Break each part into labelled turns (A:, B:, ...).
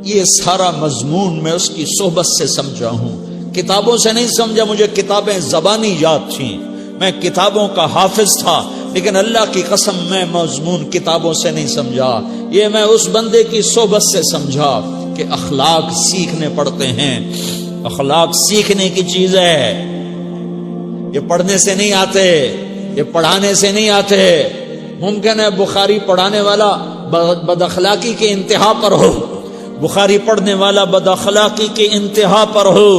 A: یہ سارا مضمون میں اس کی صحبت سے سمجھا ہوں، کتابوں سے نہیں سمجھا۔ مجھے کتابیں زبانی یاد تھیں، میں کتابوں کا حافظ تھا، لیکن اللہ کی قسم میں مضمون کتابوں سے نہیں سمجھا، یہ میں اس بندے کی صحبت سے سمجھا کہ اخلاق سیکھنے پڑتے ہیں۔ اخلاق سیکھنے کی چیز ہے، یہ پڑھنے سے نہیں آتے، یہ پڑھانے سے نہیں آتے۔ ممکن ہے بخاری پڑھانے والا بد اخلاقی کے انتہا پر ہو، بخاری پڑھنے والا بد اخلاقی کے انتہا پر ہو،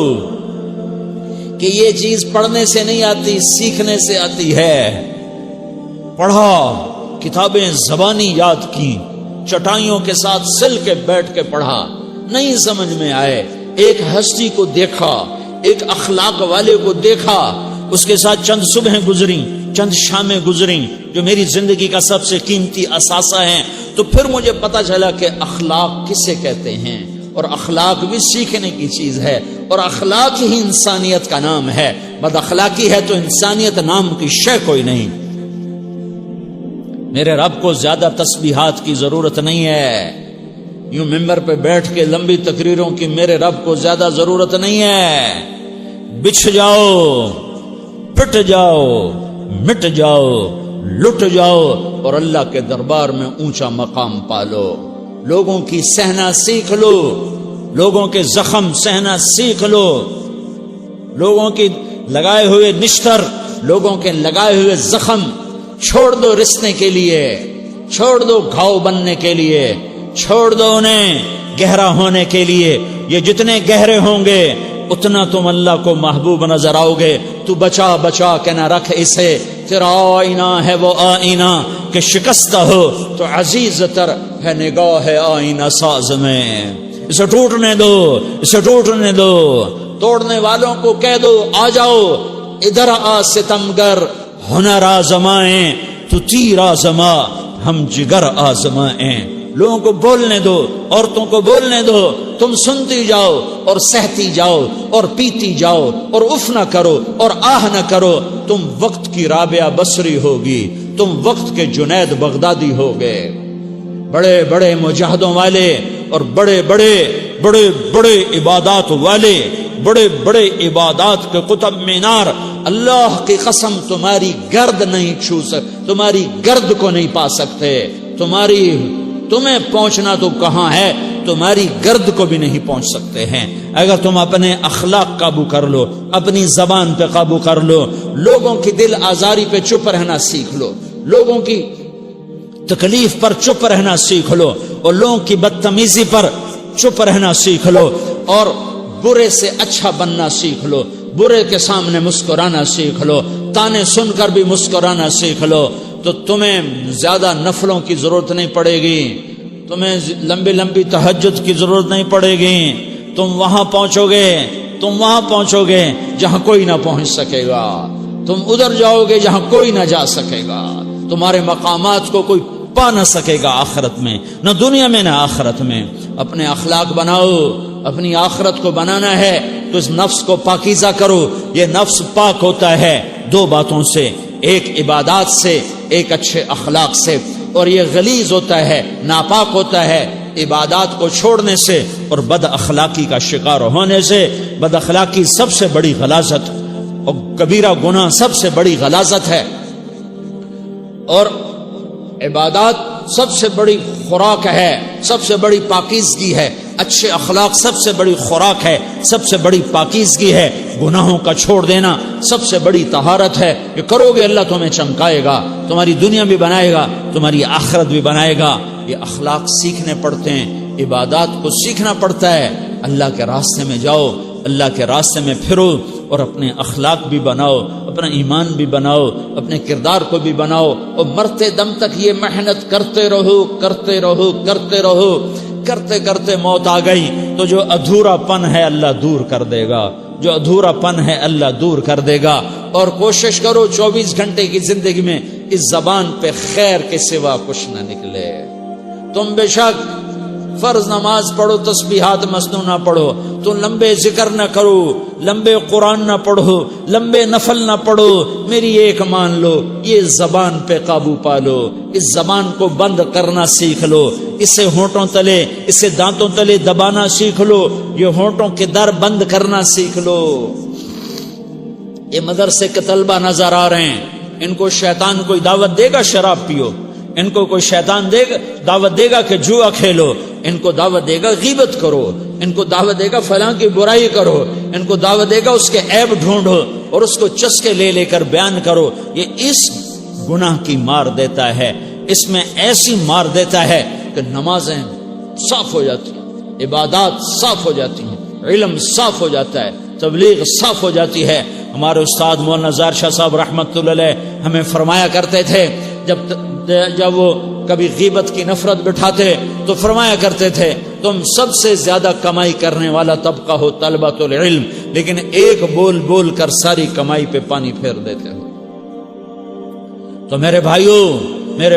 A: کہ یہ چیز پڑھنے سے نہیں آتی، سیکھنے سے آتی ہے۔ پڑھا، کتابیں زبانی یاد کی، چٹائیوں کے ساتھ سل کے بیٹھ کے پڑھا، نہیں سمجھ میں آئے، ایک ہستی کو دیکھا، ایک اخلاق والے کو دیکھا، اس کے ساتھ چند صبحیں گزریں، چند شامیں گزریں جو میری زندگی کا سب سے قیمتی اثاثہ ہیں، تو پھر مجھے پتا چلا کہ اخلاق کسے کہتے ہیں، اور اخلاق بھی سیکھنے کی چیز ہے، اور اخلاق ہی انسانیت کا نام ہے۔ بد اخلاقی ہے تو انسانیت نام کی شے کوئی نہیں۔ میرے رب کو زیادہ تسبیحات کی ضرورت نہیں ہے، یوں ممبر پہ بیٹھ کے لمبی تقریروں کی میرے رب کو زیادہ ضرورت نہیں ہے۔ بچھ جاؤ، پٹ جاؤ، مٹ جاؤ، لٹ جاؤ، اور اللہ کے دربار میں اونچا مقام پالو۔ لوگوں کی سہنا سیکھ لو، لوگوں کے زخم سہنا سیکھ لو، لوگوں کی لگائے ہوئے نشتر، لوگوں کے لگائے ہوئے زخم چھوڑ دو رسنے کے لیے، چھوڑ دو گھاؤ بننے کے لیے، چھوڑ دو انہیں گہرا ہونے کے لیے۔ یہ جتنے گہرے ہوں گے اتنا تم اللہ کو محبوب نظر آؤ گے۔ تو بچا بچا کے نہ رکھ اسے، تیرا آئینہ ہے وہ آئینہ کہ شکستہ ہو تو عزیز تر ہے نگاہ آئینہ ساز میں۔ اسے ٹوٹنے دو، اسے ٹوٹنے دو۔ توڑنے والوں کو کہہ دو آ جاؤ، ادھر آ ستمگر، ہنر آزمائیں تو تیر آزما، ہم جگر آزمائیں۔ لوگوں کو بولنے دو، عورتوں کو بولنے دو، تم سنتی جاؤ اور سہتی جاؤ اور پیتی جاؤ اور اف نہ کرو اور آہ نہ کرو۔ تم وقت کی رابعہ بصری ہوگی، تم وقت کے جنید بغدادی ہوگے۔ بڑے بڑے مجاہدوں والے اور بڑے بڑے بڑے بڑے عبادات والے، بڑے بڑے عبادات کے قطب مینار، اللہ کی قسم تمہاری گرد نہیں چھو سکتے، تمہاری گرد کو نہیں پا سکتے۔ تمہیں پہنچنا تو کہاں ہے، تمہاری گرد کو بھی نہیں پہنچ سکتے ہیں۔ اگر تم اپنے اخلاق قابو کر لو، اپنی زبان پہ قابو کر لو، لوگوں کی دل آزاری پہ چپ رہنا سیکھ لو، لوگوں کی تکلیف پر چپ رہنا سیکھ لو، اور لوگوں کی بدتمیزی پر چپ رہنا سیکھ لو، اور برے سے اچھا بننا سیکھ لو، برے کے سامنے مسکرانا سیکھ لو، تانے سن کر بھی مسکرانا سیکھ لو، تو تمہیں زیادہ نفلوں کی ضرورت نہیں پڑے گی، تمہیں لمبی لمبی تہجد کی ضرورت نہیں پڑے گی۔ تم وہاں پہنچو گے جہاں کوئی نہ پہنچ سکے گا، تم ادھر جاؤ گے جہاں کوئی نہ جا سکے گا، تمہارے مقامات کو کوئی پا نہ سکے گا آخرت میں، نہ دنیا میں نہ آخرت میں۔ اپنے اخلاق بناؤ، اپنی آخرت کو بنانا ہے تو اس نفس کو پاکیزہ کرو۔ یہ نفس پاک ہوتا ہے دو باتوں سے، ایک عبادات سے، ایک اچھے اخلاق سے، اور یہ غلیظ ہوتا ہے، ناپاک ہوتا ہے عبادات کو چھوڑنے سے اور بد اخلاقی کا شکار ہونے سے۔ بد اخلاقی سب سے بڑی غلاظت اور کبیرہ گناہ سب سے بڑی غلاظت ہے، اور عبادات سب سے بڑی خوراک ہے، سب سے بڑی پاکیزگی ہے۔ اچھے اخلاق سب سے بڑی خوراک ہے، سب سے بڑی پاکیزگی ہے۔ گناہوں کا چھوڑ دینا سب سے بڑی طہارت ہے۔ یہ کرو گے اللہ تمہیں چمکائے گا، تمہاری دنیا بھی بنائے گا، تمہاری آخرت بھی بنائے گا۔ یہ اخلاق سیکھنے پڑتے ہیں، عبادات کو سیکھنا پڑتا ہے۔ اللہ کے راستے میں جاؤ، اللہ کے راستے میں پھرو، اور اپنے اخلاق بھی بناؤ، اپنا ایمان بھی بناؤ، اپنے کردار کو بھی بناؤ، اور مرتے دم تک یہ محنت کرتے رہو، کرتے رہو، کرتے رہو۔ کرتے کرتے موت آ گئی تو جو ادھورا پن ہے اللہ دور کر دے گا، جو ادھورا پن ہے اللہ دور کر دے گا۔ اور کوشش کرو 24 گھنٹے کی زندگی میں اس زبان پہ خیر کے سوا کچھ نہ نکلے۔ تم بے شک فرض نماز پڑھو، تسبیحات مسنونہ پڑھو، تو لمبے ذکر نہ کرو، لمبے قرآن نہ پڑھو، لمبے نفل نہ پڑھو، میری ایک مان لو، یہ زبان پہ قابو پالو، اس زبان کو بند کرنا سیکھ لو، اسے ہونٹوں تلے، اسے دانتوں تلے دبانا سیکھ لو، یہ ہونٹوں کے در بند کرنا سیکھ لو۔ یہ مدرسے کے طلبہ نظر آ رہے ہیں، ان کو شیطان کوئی دعوت دے گا شراب پیو، ان کو کوئی شیطان دعوت دے گا کہ جوا کھیلو، ان کو دعوت دے گا غیبت کرو، ان کو دعوت دے گا فلاں کی برائی کرو، ان کو دعوت دے گا اس کے عیب ڈھونڈو اور اس کو چسکے لے لے کر بیان کرو۔ یہ اس گناہ کی مار دیتا ہے، اس میں ایسی مار دیتا ہے کہ نمازیں صاف ہو جاتی ہیں، عبادات صاف ہو جاتی ہیں، علم صاف ہو جاتا ہے، تبلیغ صاف ہو جاتی ہے۔ ہمارے استاد مولانا زار شاہ صاحب رحمۃ اللہ علیہ ہمیں فرمایا کرتے تھے، جب وہ کبھی غیبت کی نفرت بٹھاتے تو فرمایا کرتے تھے تم سب سے زیادہ کمائی کرنے والا طبقہ ہو طلبۃ العلم، لیکن ایک بول بول کر ساری کمائی پہ پانی پھیر دیتے ہو۔ تو میرے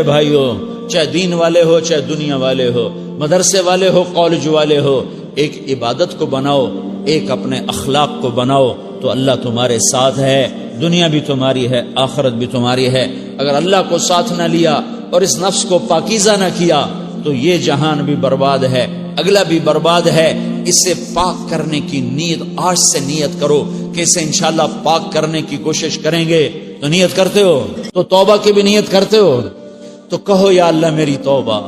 A: بھائیوں چاہے دین والے ہو چاہے دنیا والے ہو، مدرسے والے ہو کالج والے ہو، ایک عبادت کو بناؤ، ایک اپنے اخلاق کو بناؤ تو اللہ تمہارے ساتھ ہے، دنیا بھی تمہاری ہے، آخرت بھی تمہاری ہے۔ اگر اللہ کو ساتھ نہ لیا اور اس نفس کو پاکیزہ نہ کیا تو یہ جہان بھی برباد ہے، اگلا بھی برباد ہے۔ اسے پاک کرنے کی نیت آج سے نیت کرو کہ اسے انشاءاللہ پاک کرنے کی کوشش کریں گے۔ تو نیت کرتے ہو تو توبہ کی بھی نیت کرتے ہو، تو کہو یا اللہ میری توبہ،